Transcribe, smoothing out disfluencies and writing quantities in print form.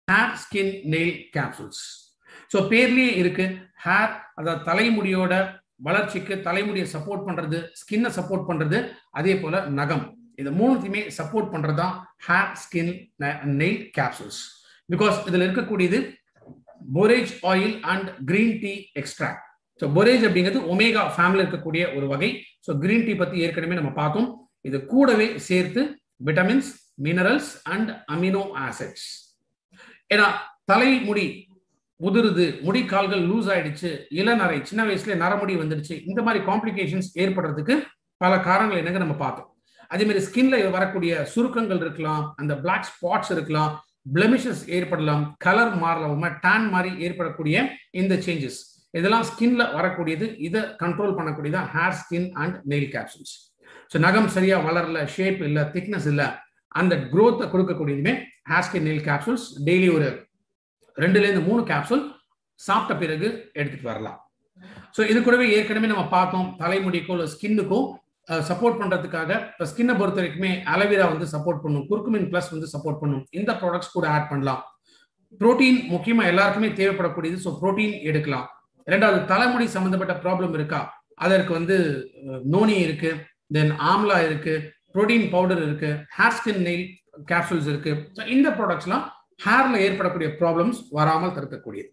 Hair skin nail capsules. So பேர்லயே இருக்கு, hair அதாவது தலைமுடியோட வளர்ச்சிக்கு தலைமுடியை சப்போர்ட் பண்றது, ஸ்கின்னை சப்போர்ட் பண்றது, அதே போல நகம், இது மூணுத்தையுமே சப்போர்ட் பண்றதுதான் hair skin nail capsules. Because இதுல இருக்கக்கூடியது porridge oil and green tea extract. So porridge அப்படிங்கிறது ஒமேகா ஃபேமிலியில் இருக்கக்கூடிய ஒரு வகை. ஸோ கிரீன் டீ பத்தி ஏற்கனவே நம்ம பார்த்தோம். இது கூடவே சேர்த்து vitamins, minerals and amino acids. ஏன்னா தலைமுடி உதிருது, முடி கால்கள் லூஸ் ஆயிடுச்சு, இளநரை, சின்ன வயசுல நரமுடி வந்துடுச்சு, இந்த மாதிரி காம்ப்ளிகேஷன்ஸ் ஏற்படுறதுக்கு பல காரணங்கள் என்னங்க நம்ம பார்த்தோம். அதே மாதிரி ஸ்கின்ல வரக்கூடிய சுருக்கங்கள் இருக்கலாம், அந்த பிளாக் ஸ்பாட்ஸ் இருக்கலாம், பிளெமிஷஸ் ஏற்படலாம், கலர் மாறலாம், டேன் மாதிரி ஏற்படக்கூடிய இந்த சேஞ்சஸ் இதெல்லாம் ஸ்கின்ல வரக்கூடியது. இதை கண்ட்ரோல் பண்ணக்கூடியதான் hair skin and nail capsules. So நகம் சரியா வளரல, ஷேப் இல்லை, திக்னஸ் இல்லை, அந்த growth கொடுக்கக்கூடியதுமே hair skin nail capsules. Daily ஒரு 2-3 கேப்சூல் சாப்பிட்ட பிறகு எடுத்துட்டு வரலாம். ஸோ இது கூடவே ஏற்கனவே நம்ம பார்த்தோம், தலைமுடிக்கோ இல்லை ஸ்கின்னுக்கோ சப்போர்ட் பண்றதுக்காக ஸ்கின்னை பொறுத்த வரைக்குமே அலோவேரா வந்து சப்போர்ட் பண்ணும், குர்குமின் பிளஸ் வந்து சப்போர்ட் பண்ணும். இந்த ப்ராடக்ட்ஸ் கூட ஆட் பண்ணலாம். புரோட்டீன் முக்கியமா எல்லாருக்குமே தேவைப்படக்கூடியது. ஸோ புரோட்டீன் எடுக்கலாம். ரெண்டாவது, தலைமுடி சம்பந்தப்பட்ட ப்ராப்ளம் இருக்கா, அதற்கு வந்து நோனி இருக்கு, தென் ஆம்லா இருக்கு, புரோட்டீன் பவுடர் இருக்கு, ஹேர் ஸ்கின் நெயில் கேப்சூல்ஸ் இருக்கு. ஸோ இந்த ப்ராடக்ட்ஸ்லாம் ஹேர்ல ஏற்படக்கூடிய ப்ராப்ளம்ஸ் வராமல் தடுக்கக்கூடியது.